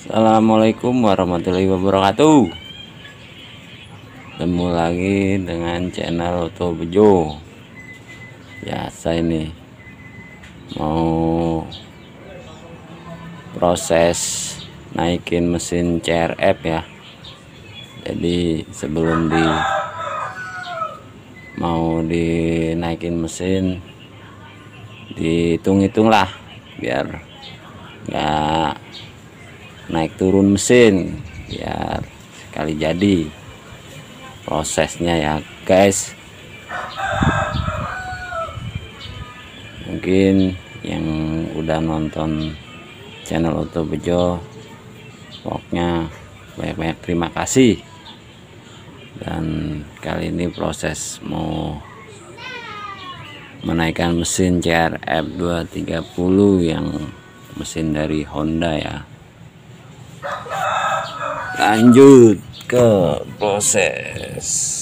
Assalamualaikum warahmatullahi wabarakatuh. Ketemu lagi dengan channel Oto Bejo. Biasa ini mau proses naikin mesin CRF ya. Jadi sebelum mau dinaikin mesin, dihitung-hitung lah biar nggak naik turun mesin, biar sekali jadi prosesnya ya guys. Mungkin yang udah nonton channel Oto Bejo, pokoknya banyak-banyak terima kasih. Dan kali ini proses mau menaikkan mesin CRF 230 yang mesin dari Honda ya. Lanjut ke proses.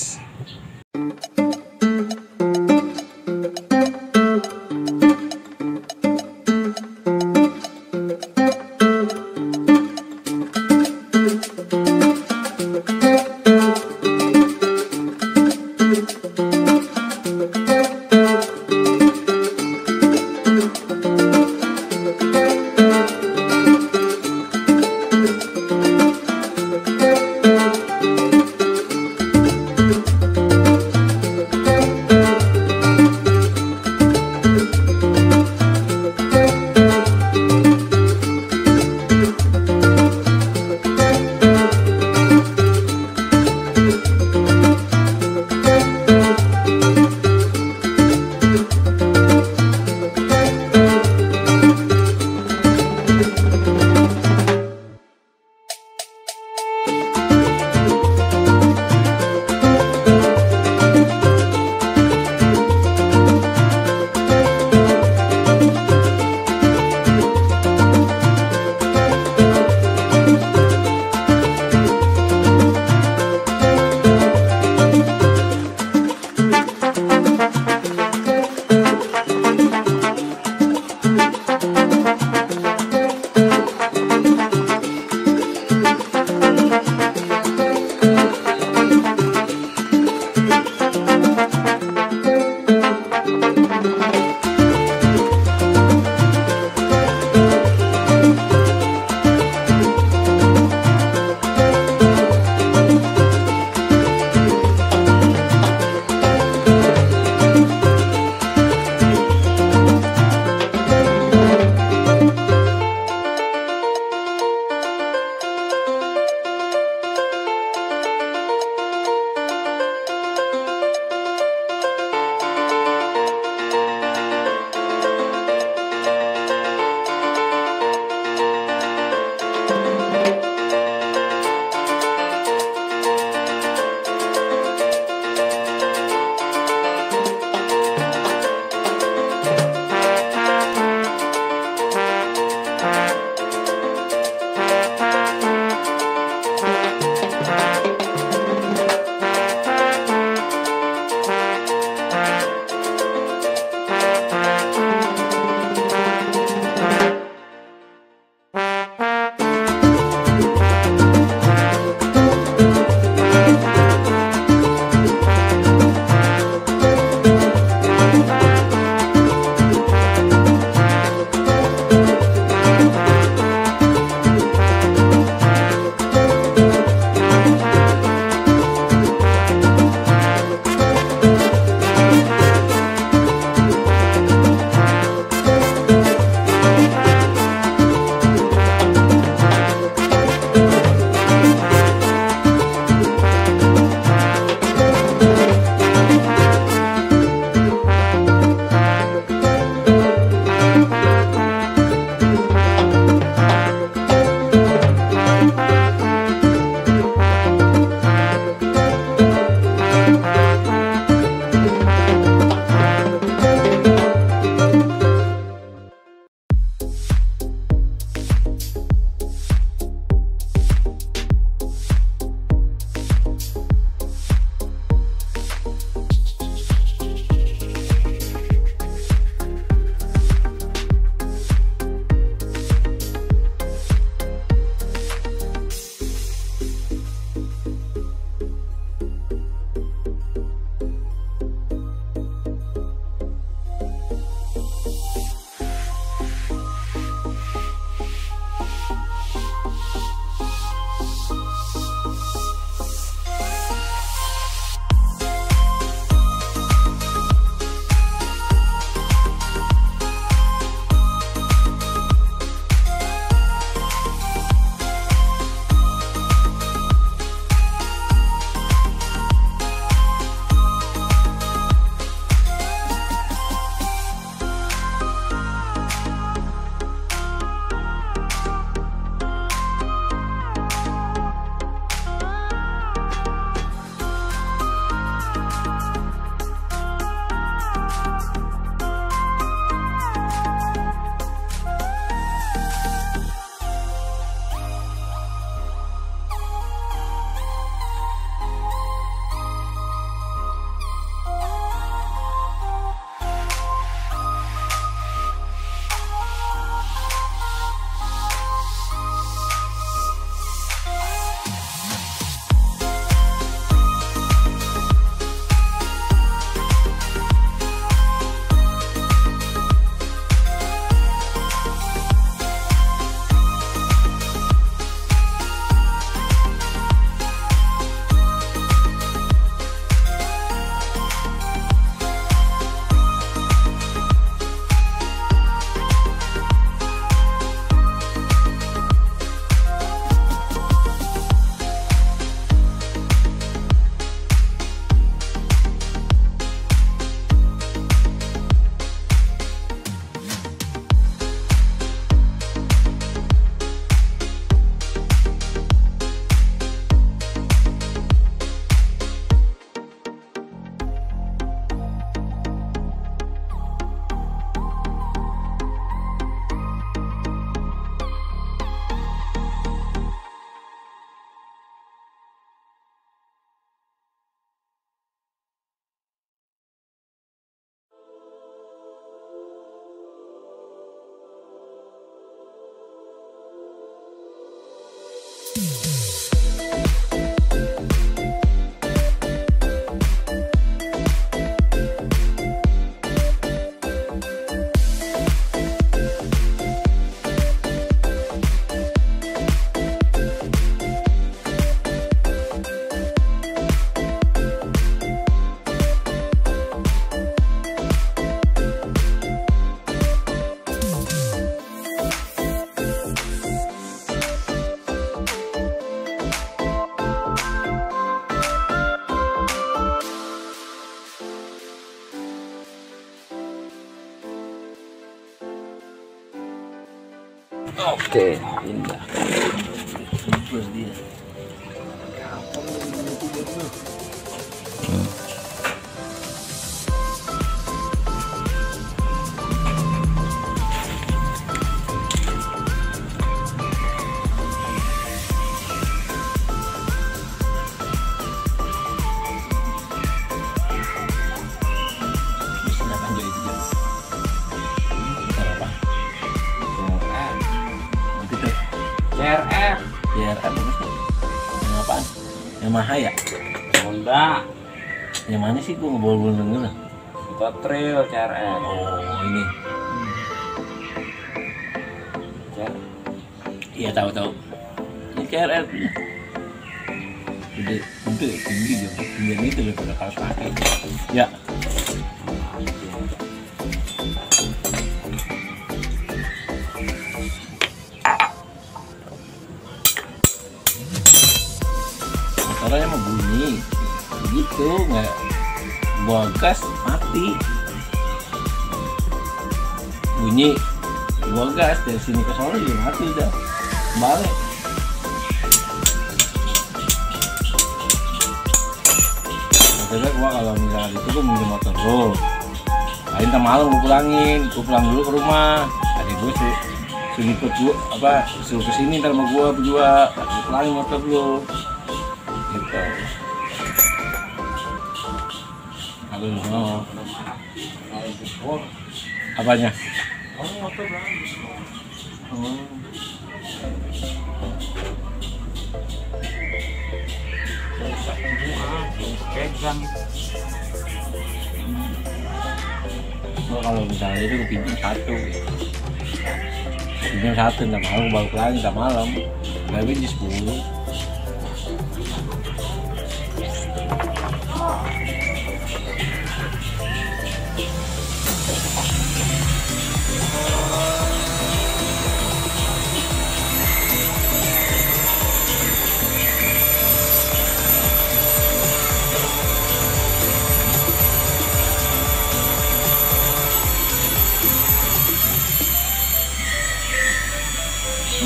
Oke, pindah. CRF. CRF yang apaan? Yang Maha ya? Honda. Yang mana sih, gua nggak boleh denger. Super Trail CRF. Oh ini. Iya tahu. Ini CRF. Gede, tinggi juga. Tinggian itu daripada kaos kaki. Ya. Motornya mau bunyi begitu, nggak gua gas mati, bunyi gua gas dari sini ke sana juga mati, udah balik. Maksudnya gua kalau misalnya itu gua minjem motor lo, lain ntar malam gua pulang dulu ke rumah, adik gua suruh ikut gua suruh kesini ntar sama gua berdua, aku pulangin motor lo gitu. Aku mau apanya? Kalau misalnya itu pinjam satu nggak malam balik lagi nggak malam, nggak pinjam 10.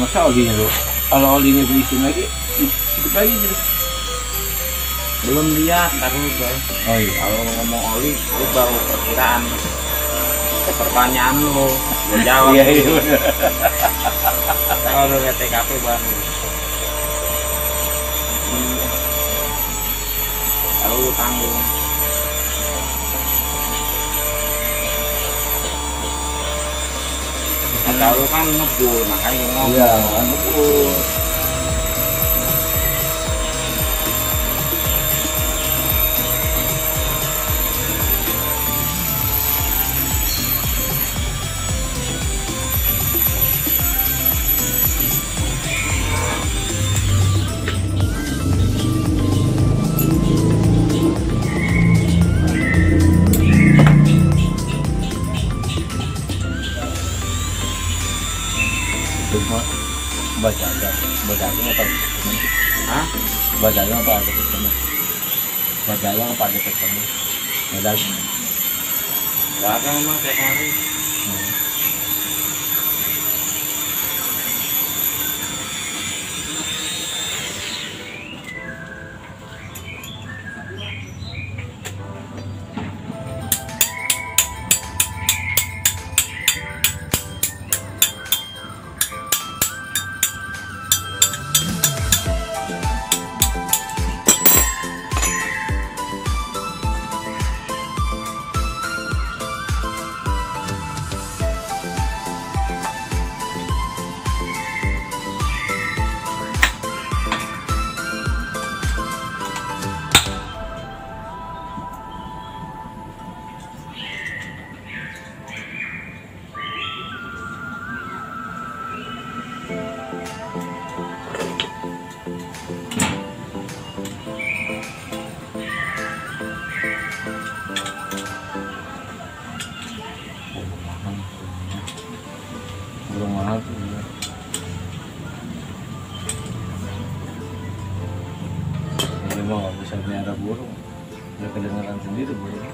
Masa olinya tuh, kalau olinya diisiin lagi hidup lagi gitu. Belum lihat, ntar dulu Boy. Oh iya. Kalau ngomong oli, itu baru perkiraan. Pertanyaan lo, gue jawab. Iya. Kalau udah lihat TKP baru. Lalu lu tanggung. Kalau kan ngebul, makanya ngomong. Iya, ngebul. Bajanya apa? Hah? Bajanya apa ada temen? Bajanya apa ada temen? Ada. Gak ada emang tiap hari. Burung mahal tuh. Ini mah nggak bisa melihara burung, udah kedengeran sendiri burung.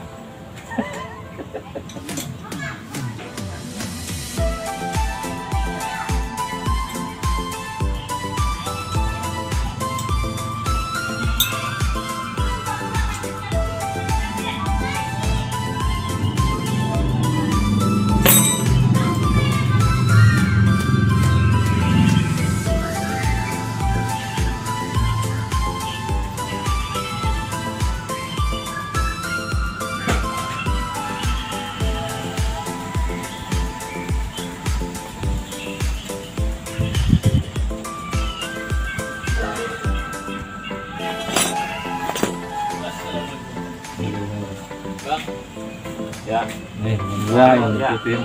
Ya, nih gua yang ngikutin.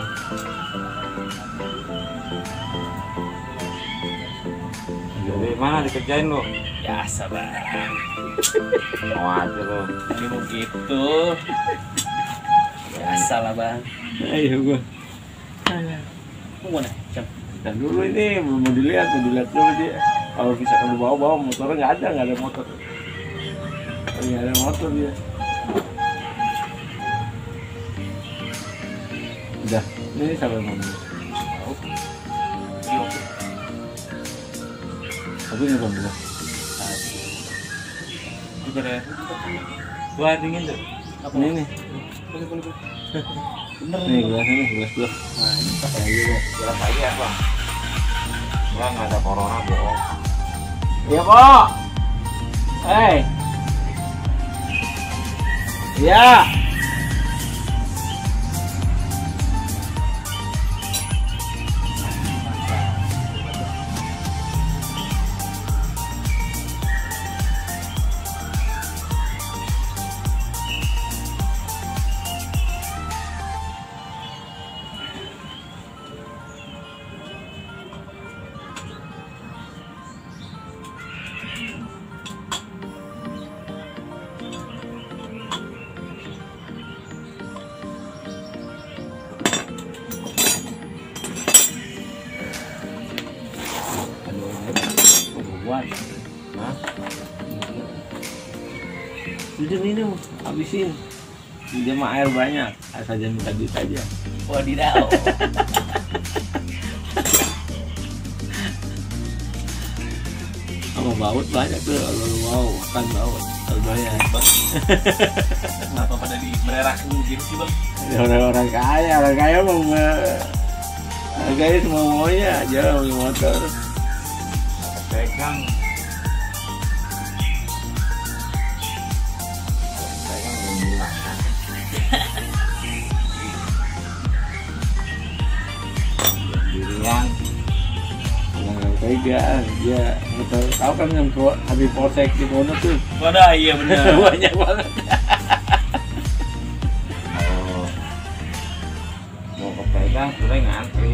Dari mana dikerjain lo? Biasa bang. Mau aja lo. Ini mau gitu. Biasa lah bang. Ayo gua. Mau mana? Dan dulu ini belum mau dilihat dulu dia. Kalau bisa kamu bawa motornya nggak ada motor. Nggak ada motor dia. Udah, ini sampai mana? Aku ini bang dulu. Gua dingin tuh. Apa ini? Bener nih gelas gua. Nah, ini pakai aja deh. Jelas aja ya, Bang. Gua nggak ada corona, bohong. Iya, Pak. Hei. Iya. Buat. Hah? Sudah minum, habisin. Dia mah air banyak, asal jangan minta duit aja. Wadidaw. Sama baut banyak tuh, kalau lu mau makan baut, kalau banyak. Kenapa pada di bererakin gitu sih, Bang? Orang kaya mau harganya semua maunya aja beli motor. Pegang dirian Jangan pegang, dia motor tahu kan yang habis polsek di Pono tuh. wadah, iya bener. Banyak banget. Oh, mau kepegang udah ngantri.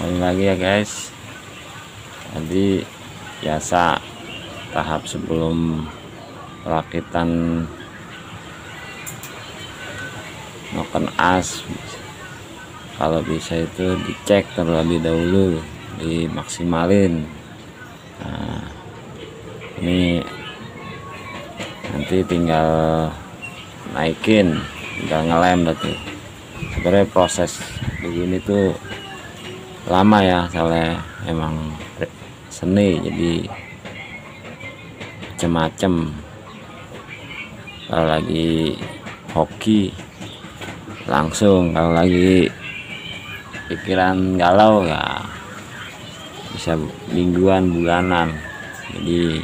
Kembali lagi ya guys, jadi biasa tahap sebelum perakitan noken as, kalau bisa itu dicek terlebih dahulu, dimaksimalin. Nah, ini nanti tinggal naikin, tinggal ngelem berarti. Sebenarnya proses begini tuh lama ya, soalnya emang seni, jadi macem-macem. Kalau lagi hoki langsung, kalau lagi pikiran galau ya bisa mingguan, bulanan. Jadi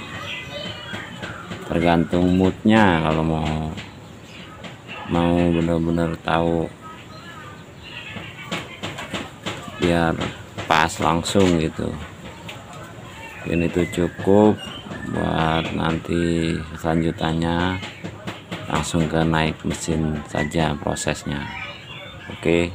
tergantung moodnya, kalau mau bener-bener tahu biar pas langsung gitu. Ini tuh cukup buat nanti selanjutnya langsung ke naik mesin saja prosesnya. Oke.